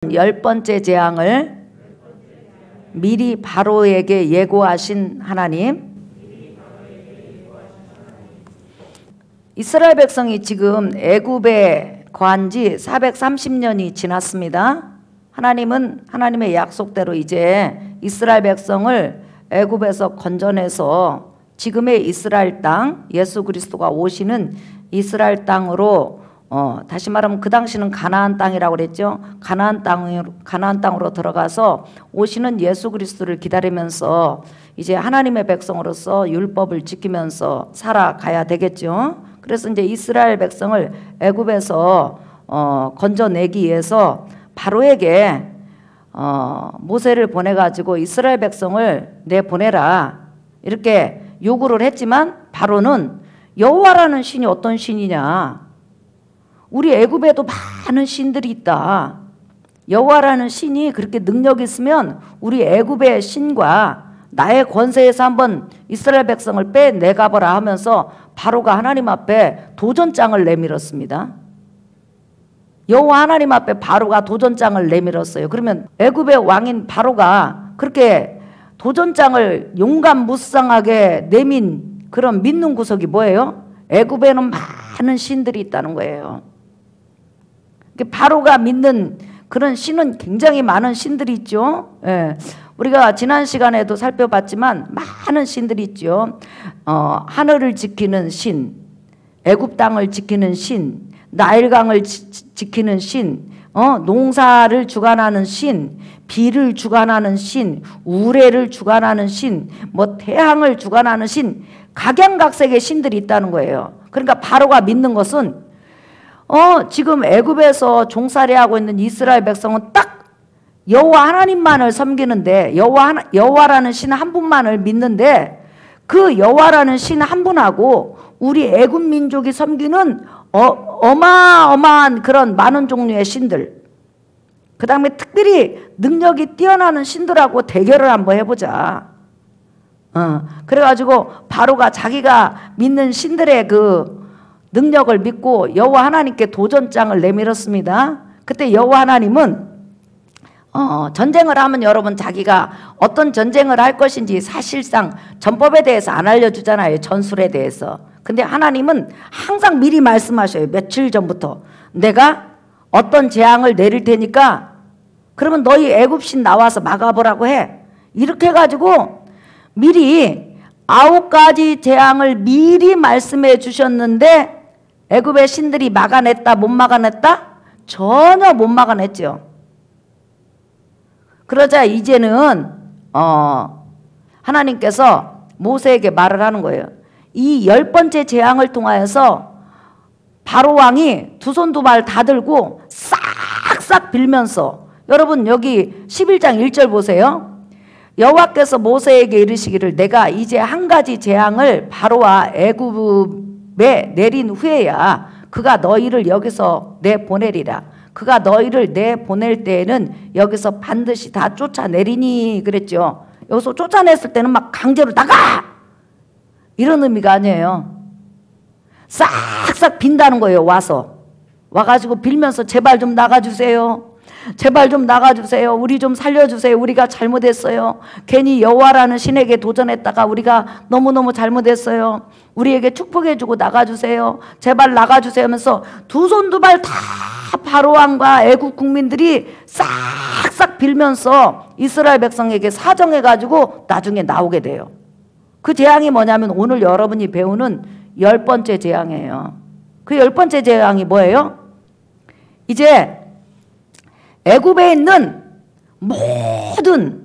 10번째 재앙을 미리 바로에게 예고하신 하나님. 이스라엘 백성이 지금 애굽에 거한 지 430년이 지났습니다. 하나님은 하나님의 약속대로 이제 이스라엘 백성을 애굽에서 건져내서 지금의 이스라엘 땅, 예수 그리스도가 오시는 이스라엘 땅으로 다시 말하면 그 당시는 가나안 땅이라고 그랬죠. 가나안 땅으로 들어가서 오시는 예수 그리스도를 기다리면서 이제 하나님의 백성으로서 율법을 지키면서 살아가야 되겠죠. 그래서 이제 이스라엘 백성을 애굽에서 건져내기 위해서 바로에게 모세를 보내가지고 이스라엘 백성을 내보내라 이렇게 요구를 했지만 바로는 여호와라는 신이 어떤 신이냐, 우리 애굽에도 많은 신들이 있다, 여호와라는 신이 그렇게 능력 있으면 우리 애굽의 신과 나의 권세에서 한번 이스라엘 백성을 빼내가보라 하면서 바로가 하나님 앞에 도전장을 내밀었습니다. 여호와 하나님 앞에 바로가 도전장을 내밀었어요. 그러면 애굽의 왕인 바로가 그렇게 도전장을 용감무쌍하게 내민 그런 믿는 구석이 뭐예요? 애굽에는 많은 신들이 있다는 거예요. 바로가 믿는 그런 신은 굉장히 많은 신들이 있죠. 예. 우리가 지난 시간에도 살펴봤지만 많은 신들이 있죠. 하늘을 지키는 신, 애굽 땅을 지키는 신, 나일강을 지키는 신, 농사를 주관하는 신, 비를 주관하는 신, 우레를 주관하는 신, 뭐 태양을 주관하는 신, 각양각색의 신들이 있다는 거예요. 그러니까 바로가 믿는 것은 지금 애굽에서 종살이하고 있는 이스라엘 백성은 딱 여호와 하나님만을 섬기는데 여호와라는 신 한 분만을 믿는데 그 여호와라는 신 한 분하고 우리 애굽 민족이 섬기는 어마어마한 그런 많은 종류의 신들, 그 다음에 특별히 능력이 뛰어나는 신들하고 대결을 한번 해보자. 그래가지고 바로가 자기가 믿는 신들의 그 능력을 믿고 여호와 하나님께 도전장을 내밀었습니다. 그때 여호와 하나님은 전쟁을 하면 여러분 자기가 어떤 전쟁을 할 것인지 사실상 전법에 대해서 안 알려주잖아요. 전술에 대해서. 근데 하나님은 항상 미리 말씀하셔요. 며칠 전부터 내가 어떤 재앙을 내릴 테니까 그러면 너희 애굽신 나와서 막아보라고 해. 이렇게 해가지고 미리 9가지 재앙을 미리 말씀해 주셨는데 애굽의 신들이 막아냈다 못 막아냈다? 전혀 못 막아냈죠. 그러자 이제는 하나님께서 모세에게 말을 하는 거예요. 이 10번째 재앙을 통하여서 바로 왕이 두 손 두 발 다 들고 싹싹 빌면서, 여러분 여기 11장 1절 보세요. 여호와께서 모세에게 이르시기를 내가 이제 한 가지 재앙을 바로와 애굽에 내린 후에야 그가 너희를 여기서 내보내리라. 그가 너희를 내보낼 때에는 여기서 반드시 다 쫓아내리니 그랬죠. 여기서 쫓아냈을 때는 막 강제로 나가! 이런 의미가 아니에요. 싹싹 빈다는 거예요. 와가지고 빌면서 제발 좀 나가주세요. 제발 좀 나가주세요. 우리 좀 살려주세요. 우리가 잘못했어요. 괜히 여호와라는 신에게 도전했다가 우리가 너무너무 잘못했어요. 우리에게 축복해주고 나가주세요. 제발 나가주세요 하면서 두 손 두 발 다 바로왕과 애국 국민들이 싹싹 빌면서 이스라엘 백성에게 사정해가지고 나중에 나오게 돼요. 그 재앙이 뭐냐면 오늘 여러분이 배우는 10번째 재앙이에요. 그 10번째 재앙이 뭐예요? 이제 애굽에 있는 모든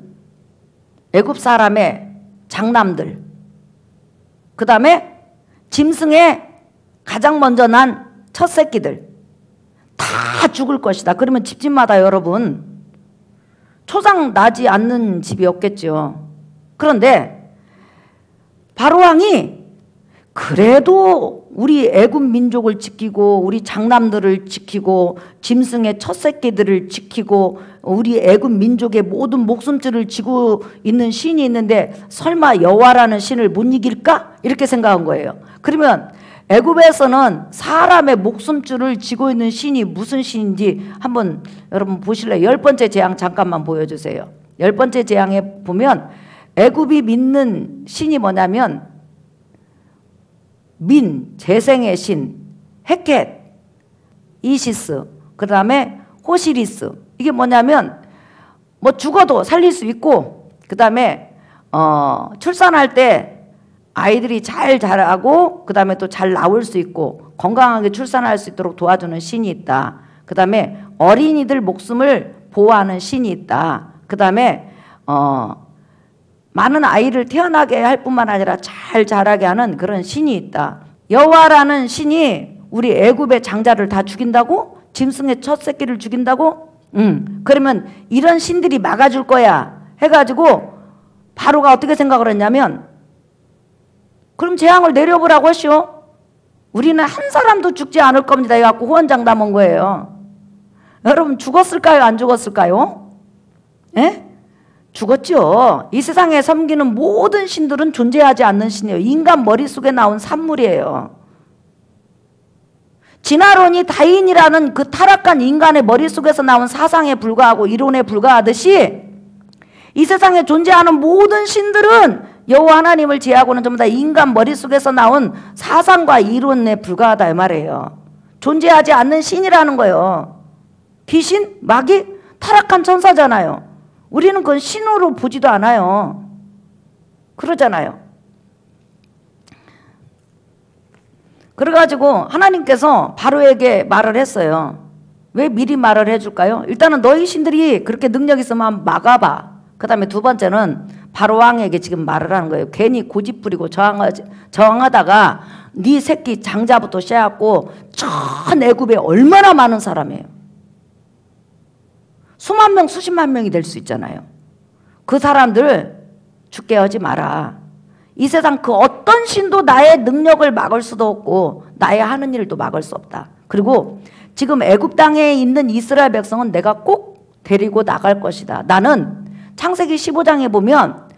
애굽 사람의 장남들, 그 다음에 짐승의 가장 먼저 난 첫 새끼들 다 죽을 것이다. 그러면 집집마다 여러분 초상 나지 않는 집이 없겠죠. 그런데 바로왕이 그래도 우리 애굽 민족을 지키고 우리 장남들을 지키고 짐승의 첫 새끼들을 지키고 우리 애굽 민족의 모든 목숨줄을 쥐고 있는 신이 있는데 설마 여호와라는 신을 못 이길까? 이렇게 생각한 거예요. 그러면 애굽에서는 사람의 목숨줄을 쥐고 있는 신이 무슨 신인지 한번 여러분 보실래요? 10번째 재앙 잠깐만 보여주세요. 10번째 재앙에 보면 애굽이 믿는 신이 뭐냐면 민, 재생의 신, 헤켓, 이시스, 그 다음에 호시리스. 이게 뭐냐면 뭐 죽어도 살릴 수 있고, 그 다음에 출산할 때 아이들이 잘 자라고 그 다음에 또 잘 나올 수 있고 건강하게 출산할 수 있도록 도와주는 신이 있다. 그 다음에 어린이들 목숨을 보호하는 신이 있다. 그 다음에 많은 아이를 태어나게 할 뿐만 아니라 잘 자라게 하는 그런 신이 있다. 여호와라는 신이 우리 애굽의 장자를 다 죽인다고? 짐승의 첫 새끼를 죽인다고? 그러면 이런 신들이 막아줄 거야 해가지고 바로가 어떻게 생각을 했냐면, 그럼 재앙을 내려보라고 하시오. 우리는 한 사람도 죽지 않을 겁니다 해갖고 후원장담 한 거예요. 여러분 죽었을까요? 안 죽었을까요? 예? 죽었죠. 이 세상에 섬기는 모든 신들은 존재하지 않는 신이에요. 인간 머릿속에 나온 산물이에요. 진화론이 다인이라는 그 타락한 인간의 머릿속에서 나온 사상에 불과하고 이론에 불과하듯이 이 세상에 존재하는 모든 신들은 여호와 하나님을 제하고는 전부 다 인간 머릿속에서 나온 사상과 이론에 불과하다 이 말이에요. 존재하지 않는 신이라는 거예요. 귀신? 마귀? 타락한 천사잖아요. 우리는 그건 신으로 보지도 않아요. 그러잖아요. 그래가지고 하나님께서 바로에게 말을 했어요. 왜 미리 말을 해줄까요? 일단은 너희 신들이 그렇게 능력 있으면 한번 막아봐. 그 다음에 두 번째는 바로 왕에게 지금 말을 하는 거예요. 괜히 고집 부리고 저항하다가 네 새끼 장자부터 시작하고 전 애굽에 얼마나 많은 사람이에요. 수만 명 수십만 명이 될 수 있잖아요. 그 사람들 죽게 하지 마라. 이 세상 그 어떤 신도 나의 능력을 막을 수도 없고 나의 하는 일도 막을 수 없다. 그리고 지금 애굽 땅에 있는 이스라엘 백성은 내가 꼭 데리고 나갈 것이다. 나는 창세기 15장에 보면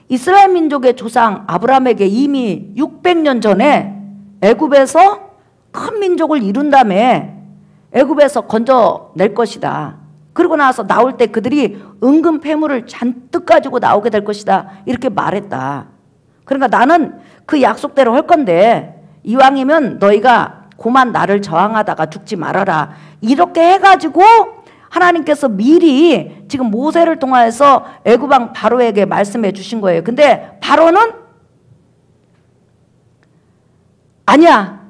이스라엘 민족의 조상 아브라함에게 이미 600년 전에 애굽에서 큰 민족을 이룬 다음에 애굽에서 건져낼 것이다. 그러고 나서 나올 때 그들이 은금 패물을 잔뜩 가지고 나오게 될 것이다. 이렇게 말했다. 그러니까 나는 그 약속대로 할 건데 이왕이면 너희가 고만 나를 저항하다가 죽지 말아라. 이렇게 해가지고 하나님께서 미리 지금 모세를 통하여서 애굽 왕 바로에게 말씀해 주신 거예요. 근데 바로는 아니야.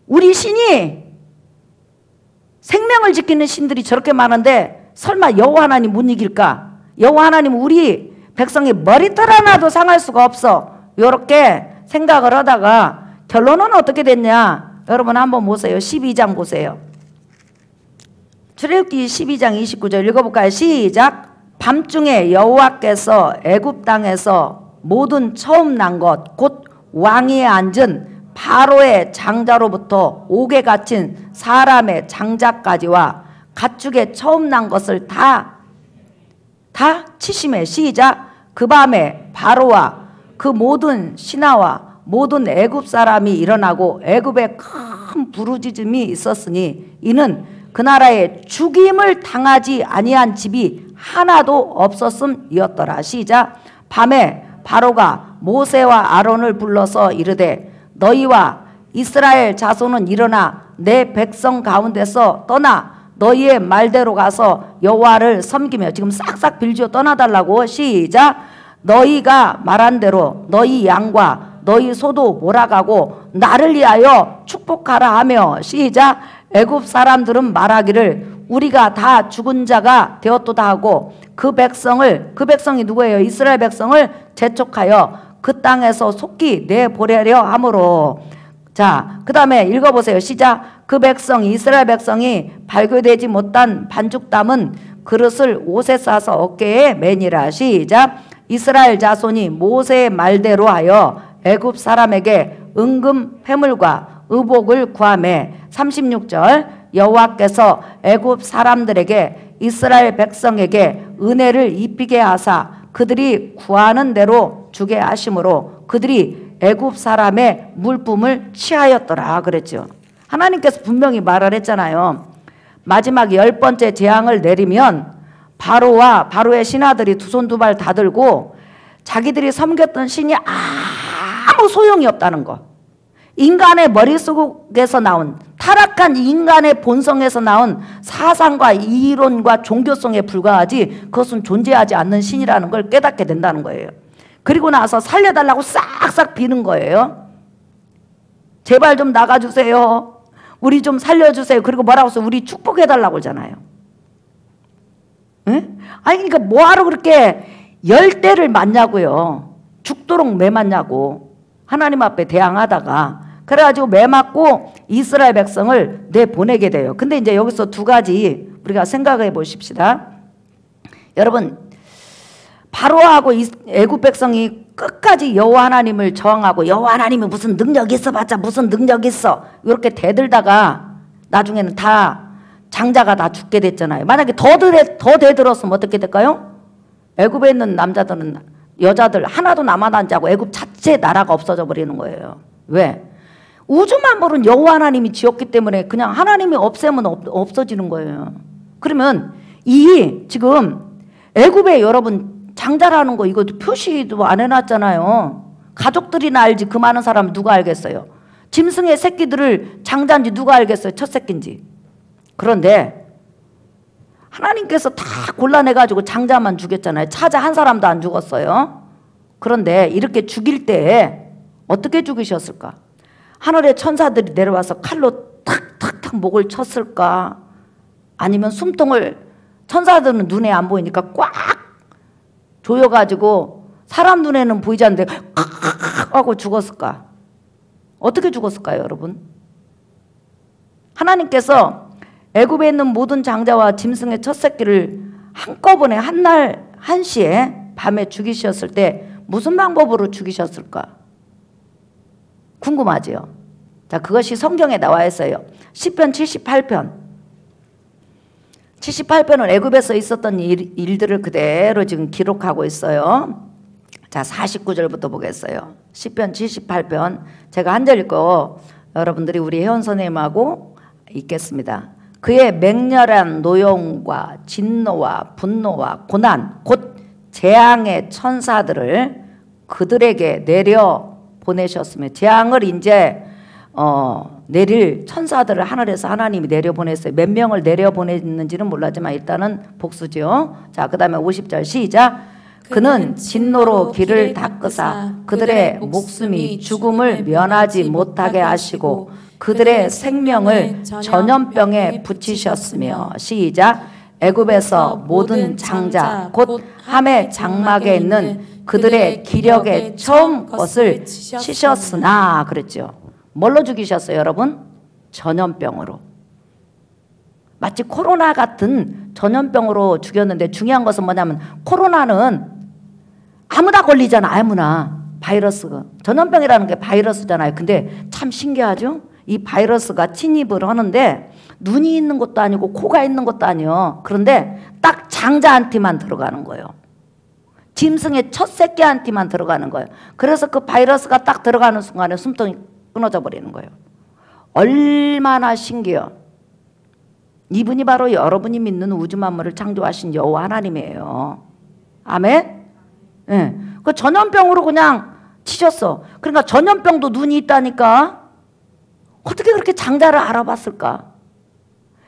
우리 신이 생명을 지키는 신들이 저렇게 많은데 설마 여호와 하나님 못 이길까? 여호와 하나님 우리 백성의 머리털 하나도 상할 수가 없어. 이렇게 생각을 하다가 결론은 어떻게 됐냐? 여러분 한번 보세요. 12장 보세요. 출애굽기 12장 29절 읽어볼까요? 시작. 밤중에 여호와께서 애굽 땅에서 모든 처음 난 것 곧 왕위에 앉은 바로의 장자로부터 옥에 갇힌 사람의 장자까지와 가축의 처음 난 것을 다 치심해. 시작. 그 밤에 바로와 그 모든 신하와 모든 애굽 사람이 일어나고 애굽에 큰 부르짖음이 있었으니 이는 그 나라에 죽임을 당하지 아니한 집이 하나도 없었음이었더라. 시작. 밤에 바로가 모세와 아론을 불러서 이르되 너희와 이스라엘 자손은 일어나 내 백성 가운데서 떠나 너희의 말대로 가서 여호와를 섬기며, 지금 싹싹 빌지어 떠나달라고. 시작. 너희가 말한 대로 너희 양과 너희 소도 몰아가고 나를 위하여 축복하라 하며. 시작. 애굽 사람들은 말하기를 우리가 다 죽은 자가 되었도다 하고 그 백성이 누구예요? 이스라엘 백성을 재촉하여 그 땅에서 속히 내보내려 하므로. 자, 그 다음에 읽어보세요. 시작. 그 백성이, 이스라엘 백성이 발교되지 못한 반죽담은 그릇을 옷에 싸서 어깨에 매니라. 시작. 이스라엘 자손이 모세의 말대로 하여 애굽 사람에게 은금 패물과 의복을 구하매. 36절. 여호와께서 애굽 사람들에게 이스라엘 백성에게 은혜를 입히게 하사 그들이 구하는 대로 주게 하심으로 그들이 애굽 사람의 물품을 취하였더라 그랬죠. 하나님께서 분명히 말을 했잖아요. 마지막 10번째 재앙을 내리면 바로와 바로의 신하들이 두 손 두 발 다 들고 자기들이 섬겼던 신이 아무 소용이 없다는 거. 인간의 머릿속에서 나온, 타락한 인간의 본성에서 나온 사상과 이론과 종교성에 불과하지 그것은 존재하지 않는 신이라는 걸 깨닫게 된다는 거예요. 그리고 나서 살려달라고 싹싹 비는 거예요. 제발 좀 나가주세요. 우리 좀 살려주세요. 그리고 뭐라고 해서 우리 축복해달라고 하잖아요. 응? 아니 그러니까 뭐하러 그렇게 열대를 맞냐고요. 죽도록 매 맞냐고. 하나님 앞에 대항하다가 그래가지고 매 맞고 이스라엘 백성을 내보내게 돼요. 근데 이제 여기서 두 가지 우리가 생각해 보십시다. 여러분, 바로하고 애굽 백성이 끝까지 여호와 하나님을 저항하고 여호와 하나님이 무슨 능력 있어 봤자 무슨 능력 있어 이렇게 대들다가 나중에는 다 장자가 다 죽게 됐잖아요. 만약에 더 대들었으면 어떻게 될까요? 애굽에 있는 남자들은 여자들 하나도 남아나지 않고 애굽 자체 나라가 없어져 버리는 거예요. 왜? 우주 만물은 여호와 하나님이 지었기 때문에 그냥 하나님이 없애면 없어지는 거예요. 그러면 이 지금 애굽에 여러분 장자라는 거 이거 표시도 안 해놨잖아요. 가족들이나 알지 그 많은 사람 누가 알겠어요? 짐승의 새끼들을 장자인지 누가 알겠어요? 첫 새끼인지. 그런데 하나님께서 다 골라내가지고 장자만 죽였잖아요. 차자 한 사람도 안 죽었어요. 그런데 이렇게 죽일 때 어떻게 죽이셨을까? 하늘의 천사들이 내려와서 칼로 탁탁탁 목을 쳤을까? 아니면 숨통을 천사들은 눈에 안 보이니까 꽉 조여가지고 사람 눈에는 보이지 않는데 하고 죽었을까? 어떻게 죽었을까요, 여러분? 하나님께서 애굽에 있는 모든 장자와 짐승의 첫 새끼를 한꺼번에 한날 한시에 밤에 죽이셨을 때 무슨 방법으로 죽이셨을까? 궁금하지요? 자, 그것이 성경에 나와 있어요. 시편 78편. 78편은 애굽에서 있었던 일들을 그대로 지금 기록하고 있어요. 자, 49절부터 보겠어요. 시편 78편. 제가 한 절 읽고 여러분들이 우리 혜원 선생님하고 읽겠습니다. 그의 맹렬한 노용과 진노와 분노와 고난 곧 재앙의 천사들을 그들에게 내려 보내셨으며 재앙을 이제 내릴 천사들을 하늘에서 하나님이 내려보냈어요. 몇 명을 내려보냈는지는 몰랐지만 일단은 복수죠. 자, 그 다음에 50절 시작. 그는 진노로 길을 닦으사 그들의 목숨이 죽음을 면하지 못하게 하시고 그들의 생명을 전염병에 붙이셨으며 시작. 애굽에서 모든 장자 곧 함의 장막에 있는 그들의 기력의 처음 것을 치셨으나 그랬죠. 뭘로 죽이셨어요, 여러분? 전염병으로. 마치 코로나 같은 전염병으로 죽였는데 중요한 것은 뭐냐면 코로나는 아무나 걸리잖아. 아무나. 바이러스가. 전염병이라는 게 바이러스잖아요. 근데 참 신기하죠? 이 바이러스가 침입을 하는데 눈이 있는 것도 아니고 코가 있는 것도 아니요. 그런데 딱 장자한테만 들어가는 거예요. 짐승의 첫 새끼한테만 들어가는 거예요. 그래서 그 바이러스가 딱 들어가는 순간에 숨통이 끊어져 버리는 거예요. 얼마나 신기해요. 이분이 바로 여러분이 믿는 우주 만물을 창조하신 여호와 하나님이에요. 아멘? 네. 그 전염병으로 그냥 치셨어. 그러니까 전염병도 눈이 있다니까 어떻게 그렇게 장자를 알아봤을까?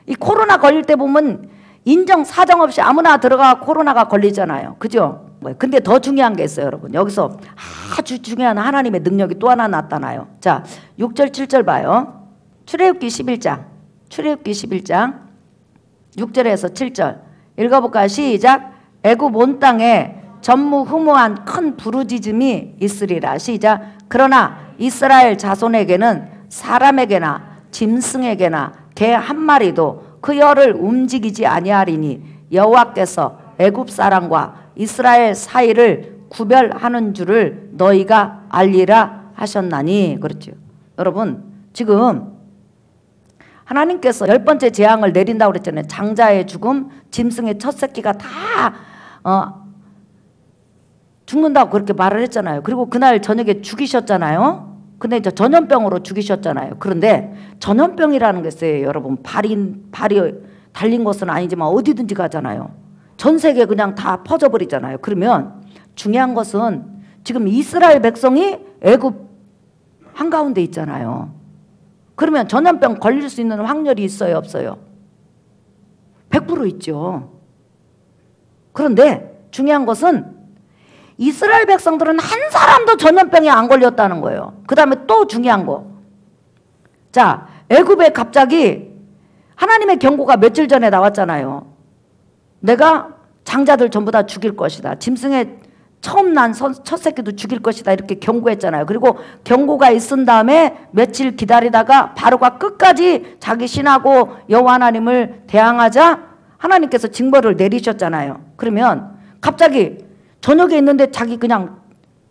이 코로나 걸릴 때 보면 인정 사정 없이 아무나 들어가 코로나가 걸리잖아요. 그죠? 근데 더 중요한 게 있어요, 여러분. 여기서 아주 중요한 하나님의 능력이 또 하나 나타나요. 자, 6절 7절 봐요. 출애굽기 11장. 출애굽기 11장 6절에서 7절 읽어볼까요? 시작. 애굽 온 땅에 전무후무한 큰 부르짖음이 있으리라. 시작. 그러나 이스라엘 자손에게는 사람에게나 짐승에게나 개 한 마리도 그 혀를 움직이지 아니하리니 여호와께서 애굽 사람과 이스라엘 사이를 구별하는 줄을 너희가 알리라 하셨나니. 그렇죠. 여러분, 지금 하나님께서 10번째 재앙을 내린다고 그랬잖아요. 장자의 죽음, 짐승의 첫 새끼가 다 죽는다고 그렇게 말을 했잖아요. 그리고 그날 저녁에 죽이셨잖아요. 근데 이제 전염병으로 죽이셨잖아요. 그런데 전염병이라는 게 있어요. 여러분 발이 달린 것은 아니지만 어디든지 가잖아요. 전 세계 그냥 다 퍼져버리잖아요. 그러면 중요한 것은 지금 이스라엘 백성이 애굽 한가운데 있잖아요. 그러면 전염병 걸릴 수 있는 확률이 있어요, 없어요? 100% 있죠. 그런데 중요한 것은 이스라엘 백성들은 한 사람도 전염병에 안 걸렸다는 거예요. 그 다음에 또 중요한 거. 자, 애굽에 갑자기 하나님의 경고가 며칠 전에 나왔잖아요. 내가 장자들 전부 다 죽일 것이다. 짐승의 처음 난 첫 새끼도 죽일 것이다. 이렇게 경고했잖아요. 그리고 경고가 있은 다음에 며칠 기다리다가 바로가 끝까지 자기 신하고 여호와 하나님을 대항하자 하나님께서 징벌을 내리셨잖아요. 그러면 갑자기 저녁에 있는데 자기 그냥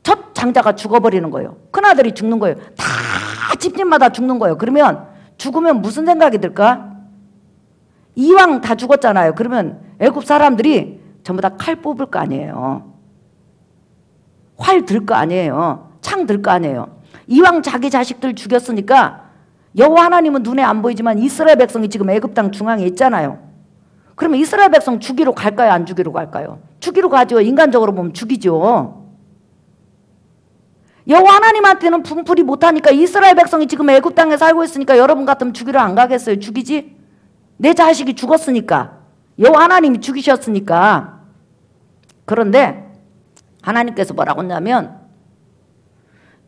첫 장자가 죽어버리는 거예요. 큰아들이 죽는 거예요. 다 집집마다 죽는 거예요. 그러면 죽으면 무슨 생각이 들까? 이왕 다 죽었잖아요. 그러면 애굽 사람들이 전부 다 칼 뽑을 거 아니에요. 활 들 거 아니에요. 창 들 거 아니에요. 이왕 자기 자식들 죽였으니까 여호와 하나님은 눈에 안 보이지만 이스라엘 백성이 지금 애굽 땅 중앙에 있잖아요. 그러면 이스라엘 백성 죽이러 갈까요? 안 죽이러 갈까요? 죽이러 가죠. 인간적으로 보면 죽이죠. 여호와 하나님한테는 분풀이 못하니까 이스라엘 백성이 지금 애굽 땅에 살고 있으니까 여러분 같으면 죽이러 안 가겠어요? 죽이지? 내 자식이 죽었으니까. 여호와 하나님이 죽이셨으니까. 그런데 하나님께서 뭐라고 했냐면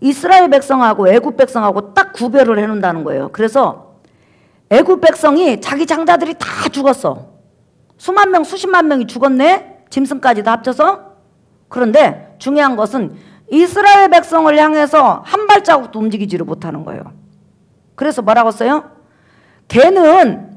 이스라엘 백성하고 애굽 백성하고 딱 구별을 해놓는다는 거예요. 그래서 애굽 백성이 자기 장자들이 다 죽었어. 수만 명, 수십만 명이 죽었네. 짐승까지 다 합쳐서. 그런데 중요한 것은 이스라엘 백성을 향해서 한 발자국도 움직이지를 못하는 거예요. 그래서 뭐라고 써요? 개는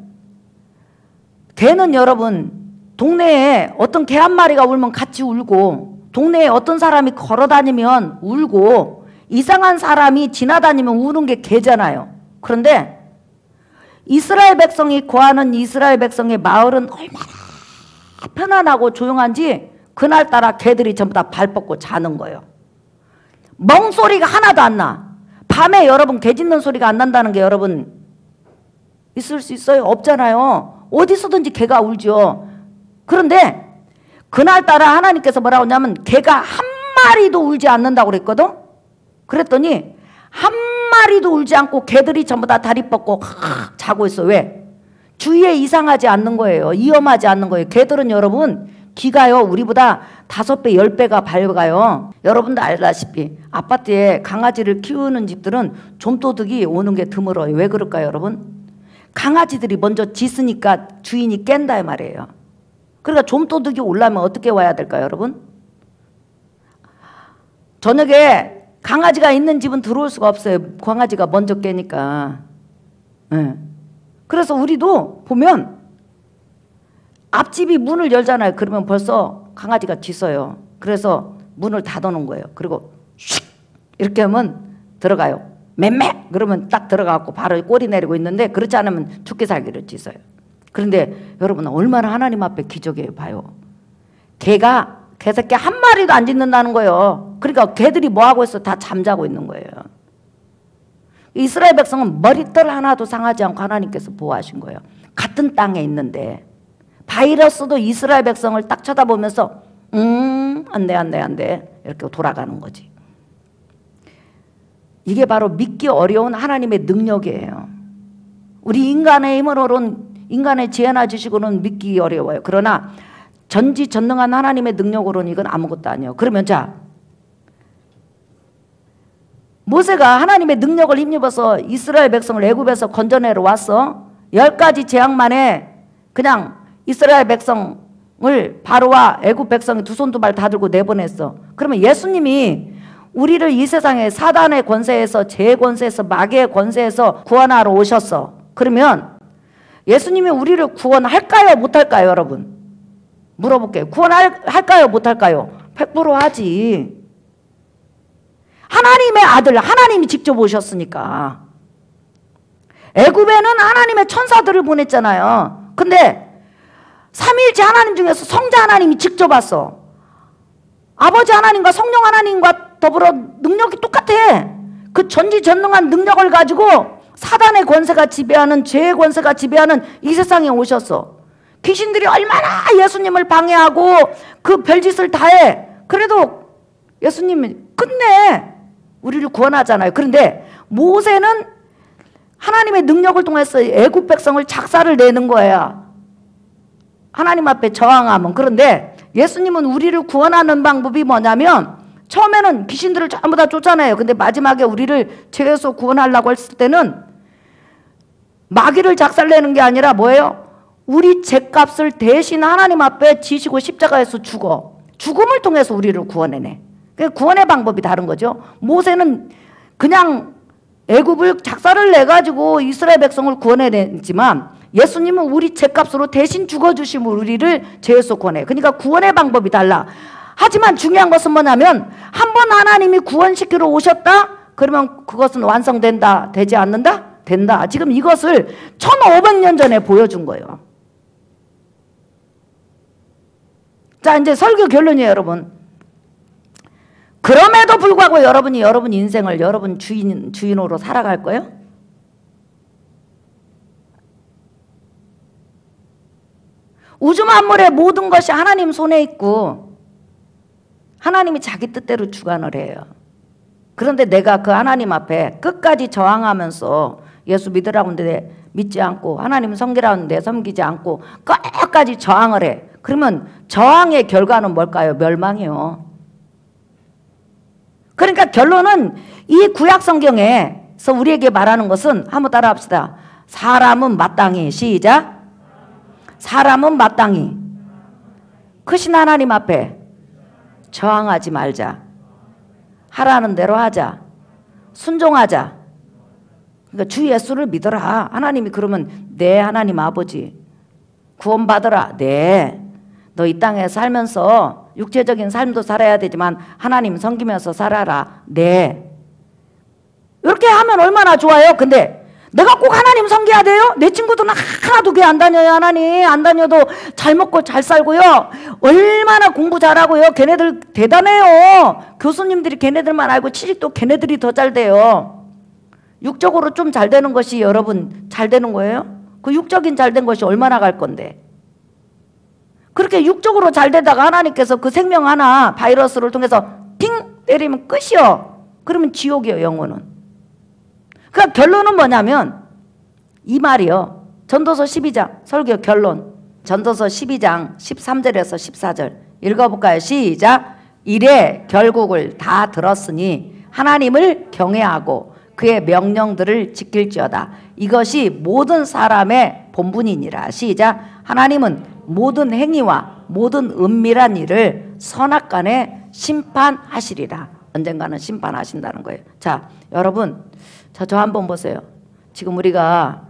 여러분 동네에 어떤 개 한 마리가 울면 같이 울고, 동네에 어떤 사람이 걸어다니면 울고, 이상한 사람이 지나다니면 우는 게 개잖아요. 그런데 이스라엘 백성이 거하는 이스라엘 백성의 마을은 얼마나 편안하고 조용한지 그날따라 개들이 전부 다 발 뻗고 자는 거예요. 멍소리가 하나도 안 나. 밤에 여러분 개 짖는 소리가 안 난다는 게 여러분 있을 수 있어요? 없잖아요. 어디서든지 개가 울죠. 그런데 그날따라 하나님께서 뭐라고 하냐면 개가 한 마리도 울지 않는다고 그랬거든. 그랬더니 한 마리도 울지 않고 개들이 전부 다 다리 뻗고 자고 있어. 왜? 주위에 이상하지 않는 거예요. 위험하지 않는 거예요. 개들은 여러분 귀가요 우리보다 5배 10배가 밝아요. 여러분도 알다시피 아파트에 강아지를 키우는 집들은 좀도둑이 오는 게 드물어요. 왜 그럴까요 여러분? 강아지들이 먼저 짖으니까 주인이 깬다 말이에요. 그러니까 좀도둑이 오려면 어떻게 와야 될까요 여러분? 저녁에 강아지가 있는 집은 들어올 수가 없어요. 강아지가 먼저 깨니까. 네. 그래서 우리도 보면 앞집이 문을 열잖아요. 그러면 벌써 강아지가 짖어요. 그래서 문을 닫아놓은 거예요. 그리고 슉 이렇게 하면 들어가요. 맴매 그러면 딱 들어가고 바로 꼬리 내리고 있는데, 그렇지 않으면 죽게 살기를 짖어요. 그런데 여러분 얼마나 하나님 앞에 기적이에요. 봐요. 개가 개새끼 한 마리도 안 짖는다는 거예요. 그러니까 개들이 뭐하고 있어? 다 잠자고 있는 거예요. 이스라엘 백성은 머리털 하나도 상하지 않고 하나님께서 보호하신 거예요. 같은 땅에 있는데 바이러스도 이스라엘 백성을 딱 쳐다보면서 안 돼 이렇게 돌아가는 거지. 이게 바로 믿기 어려운 하나님의 능력이에요. 우리 인간의 힘으로는, 인간의 지혜나 지식으로는 믿기 어려워요. 그러나 전지전능한 하나님의 능력으로는 이건 아무것도 아니에요. 그러면 자, 모세가 하나님의 능력을 힘입어서 이스라엘 백성을 애굽에서 건져내러 왔어. 10가지 재앙 만에 그냥 이스라엘 백성을 바로와 애굽 백성이 두 손 두 발 다 들고 내보냈어. 그러면 예수님이 우리를 이 세상에 사단의 권세에서, 죄의 권세에서, 마귀의 권세에서 구원하러 오셨어. 그러면 예수님이 우리를 구원할까요 못할까요 여러분? 물어볼게요. 구원할까요 못할까요? 100% 하지. 하나님의 아들, 하나님이 직접 오셨으니까. 애굽에는 하나님의 천사들을 보냈잖아요. 근데 삼위일체 하나님 중에서 성자 하나님이 직접 왔어. 아버지 하나님과 성령 하나님과 더불어 능력이 똑같아. 그 전지전능한 능력을 가지고 사단의 권세가 지배하는, 죄의 권세가 지배하는 이 세상에 오셨어. 귀신들이 얼마나 예수님을 방해하고 그 별짓을 다 해. 그래도 예수님이 끝내 우리를 구원하잖아요. 그런데 모세는 하나님의 능력을 통해서 애굽 백성을 작사를 내는 거야. 하나님 앞에 저항하면. 그런데 예수님은 우리를 구원하는 방법이 뭐냐면, 처음에는 귀신들을 전부 다 쫓아내요. 근데 마지막에 우리를 죄에서 구원하려고 했을 때는 마귀를 작살내는 게 아니라 뭐예요? 우리 죄값을 대신 하나님 앞에 지시고 십자가에서 죽어. 죽음을 통해서 우리를 구원해내. 구원의 방법이 다른 거죠. 모세는 그냥 애굽을 작사를 내가지고 이스라엘 백성을 구원해냈지만, 예수님은 우리 죄값으로 대신 죽어주심으로 우리를 죄에서 구원해. 그러니까 구원의 방법이 달라. 하지만 중요한 것은 뭐냐면, 한 번 하나님이 구원시키러 오셨다? 그러면 그것은 완성된다? 되지 않는다? 된다. 지금 이것을 1500년 전에 보여준 거예요. 자, 이제 설교 결론이에요, 여러분. 그럼에도 불구하고 여러분이 여러분 인생을 여러분 주인으로 살아갈 거예요? 우주 만물의 모든 것이 하나님 손에 있고 하나님이 자기 뜻대로 주관을 해요. 그런데 내가 그 하나님 앞에 끝까지 저항하면서 예수 믿으라고 하는데 믿지 않고, 하나님 섬기라고 하는데 섬기지 않고 끝까지 저항을 해. 그러면 저항의 결과는 뭘까요? 멸망이요. 그러니까 결론은 이 구약 성경에서 우리에게 말하는 것은, 한번 따라 합시다. 사람은 마땅히, 시작. 사람은 마땅히 크신 하나님 앞에 저항하지 말자. 하라는 대로 하자. 순종하자. 그러니까 주 예수를 믿어라. 하나님이 그러면 네, 하나님 아버지 구원받으라. 네, 너 이 땅에 살면서 육체적인 삶도 살아야 되지만 하나님 섬기면서 살아라. 네, 이렇게 하면 얼마나 좋아요. 근데 내가 꼭 하나님 섬겨야 돼요? 내 친구들은 하나도 교회 안 다녀요. 하나님 안 다녀도 잘 먹고 잘 살고요. 얼마나 공부 잘하고요. 걔네들 대단해요. 교수님들이 걔네들만 알고 취직도 걔네들이 더 잘 돼요. 육적으로 좀 잘 되는 것이 여러분 잘 되는 거예요? 그 육적인 잘 된 것이 얼마나 갈 건데. 그렇게 육적으로 잘 되다가 하나님께서 그 생명 하나 바이러스를 통해서 팅 때리면 끝이요. 그러면 지옥이에요, 영혼은. 그러니까 결론은 뭐냐면 이 말이요. 전도서 12장 설교 결론. 전도서 12장 13절에서 14절 읽어볼까요? 시작. 이래 결국을 다 들었으니 하나님을 경외하고 그의 명령들을 지킬지어다. 이것이 모든 사람의 본분이니라. 시작. 하나님은 모든 행위와 모든 은밀한 일을 선악간에 심판하시리라. 언젠가는 심판하신다는 거예요. 자, 여러분 저 한번 보세요. 지금 우리가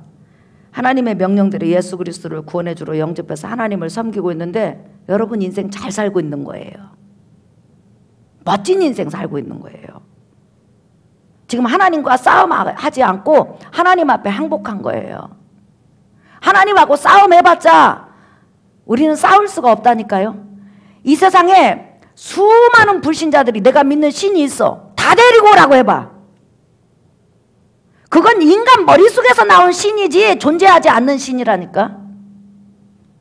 하나님의 명령대로 예수 그리스도를 구원해주러 영접해서 하나님을 섬기고 있는데 여러분 인생 잘 살고 있는 거예요. 멋진 인생 살고 있는 거예요. 지금 하나님과 싸움하지 않고 하나님 앞에 항복한 거예요. 하나님하고 싸움해봤자 우리는 싸울 수가 없다니까요. 이 세상에 수많은 불신자들이 내가 믿는 신이 있어. 다 데리고 오라고 해봐. 그건 인간 머릿속에서 나온 신이지 존재하지 않는 신이라니까.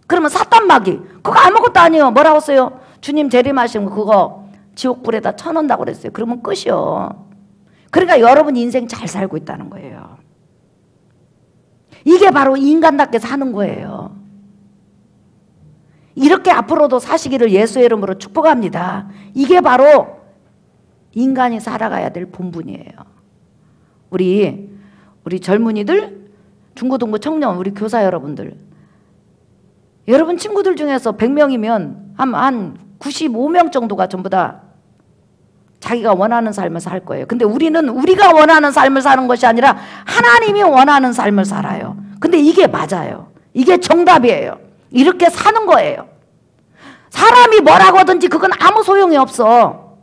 그러면 사탄마귀 그거 아무것도 아니에요. 뭐라고 써요? 주님 재림하시면 그거 지옥불에다 쳐놓는다고 그랬어요. 그러면 끝이요. 그러니까 여러분 인생 잘 살고 있다는 거예요. 이게 바로 인간답게 사는 거예요. 이렇게 앞으로도 사시기를 예수의 이름으로 축복합니다. 이게 바로 인간이 살아가야 될 본분이에요. 우리 젊은이들, 중고등부 청년, 우리 교사 여러분들, 여러분 친구들 중에서 100명이면 한 95명 정도가 전부 다 자기가 원하는 삶을 살 거예요. 근데 우리는 우리가 원하는 삶을 사는 것이 아니라 하나님이 원하는 삶을 살아요. 근데 이게 맞아요. 이게 정답이에요. 이렇게 사는 거예요. 사람이 뭐라고 하든지 그건 아무 소용이 없어.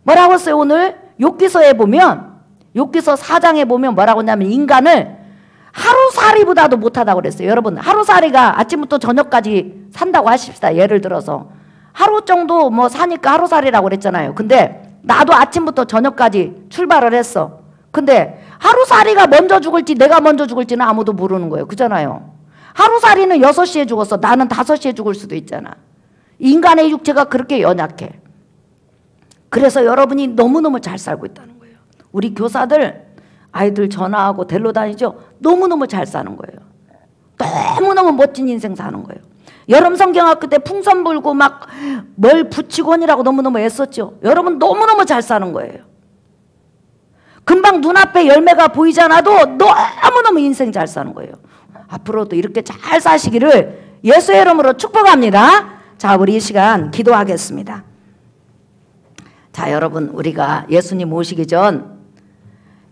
뭐라고 했어요 오늘? 욥기서에 보면, 욥기서 4장에 보면 뭐라고 하냐면 인간을 하루살이보다도 못하다고 그랬어요. 여러분 하루살이가 아침부터 저녁까지 산다고 하십시다. 예를 들어서 하루 정도 뭐 사니까 하루살이라고 그랬잖아요. 근데 나도 아침부터 저녁까지 출발을 했어. 근데 하루살이가 먼저 죽을지 내가 먼저 죽을지는 아무도 모르는 거예요. 그잖아요. 하루살이는 6시에 죽었어. 나는 5시에 죽을 수도 있잖아. 인간의 육체가 그렇게 연약해. 그래서 여러분이 너무너무 잘 살고 있다는 거예요. 우리 교사들 아이들 전화하고 데리러 다니죠. 너무너무 잘 사는 거예요. 너무너무 멋진 인생 사는 거예요. 여름 성경학교 때 풍선 불고 막 뭘 붙이곤이라고 너무너무 애썼죠. 여러분 너무너무 잘 사는 거예요. 금방 눈앞에 열매가 보이지 않아도 너무너무 인생 잘 사는 거예요. 앞으로도 이렇게 잘 사시기를 예수의 이름으로 축복합니다. 자, 우리 이 시간 기도하겠습니다. 자, 여러분, 우리가 예수님 오시기 전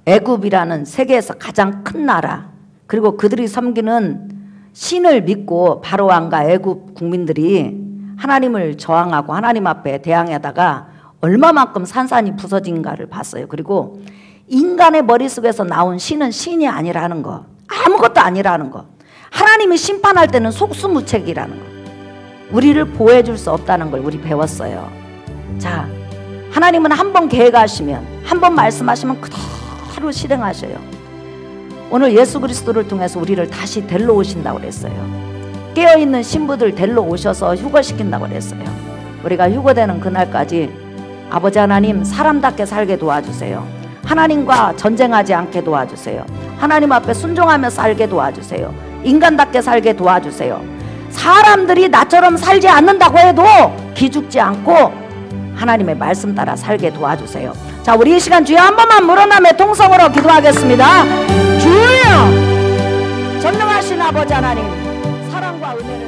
애굽이라는 세계에서 가장 큰 나라, 그리고 그들이 섬기는 신을 믿고 바로왕과 애굽 국민들이 하나님을 저항하고 하나님 앞에 대항하다가 얼마만큼 산산이 부서진가를 봤어요. 그리고 인간의 머릿속에서 나온 신은 신이 아니라는 거, 아무것도 아니라는 거, 하나님이 심판할 때는 속수무책이라는 거, 우리를 보호해 줄 수 없다는 걸 우리 배웠어요. 자, 하나님은 한 번 계획하시면, 한 번 말씀하시면 그대로 실행하셔요. 오늘 예수 그리스도를 통해서 우리를 다시 데리러 오신다고 그랬어요. 깨어있는 신부들 데리러 오셔서 휴거시킨다고 그랬어요. 우리가 휴거되는 그날까지 아버지 하나님 사람답게 살게 도와주세요. 하나님과 전쟁하지 않게 도와주세요. 하나님 앞에 순종하며 살게 도와주세요. 인간답게 살게 도와주세요. 사람들이 나처럼 살지 않는다고 해도 기죽지 않고 하나님의 말씀 따라 살게 도와주세요. 자, 우리 이 시간 주여 한 번만 물어나며 통성으로 기도하겠습니다. 주여, 전능하신 아버지 하나님, 사랑과 은혜를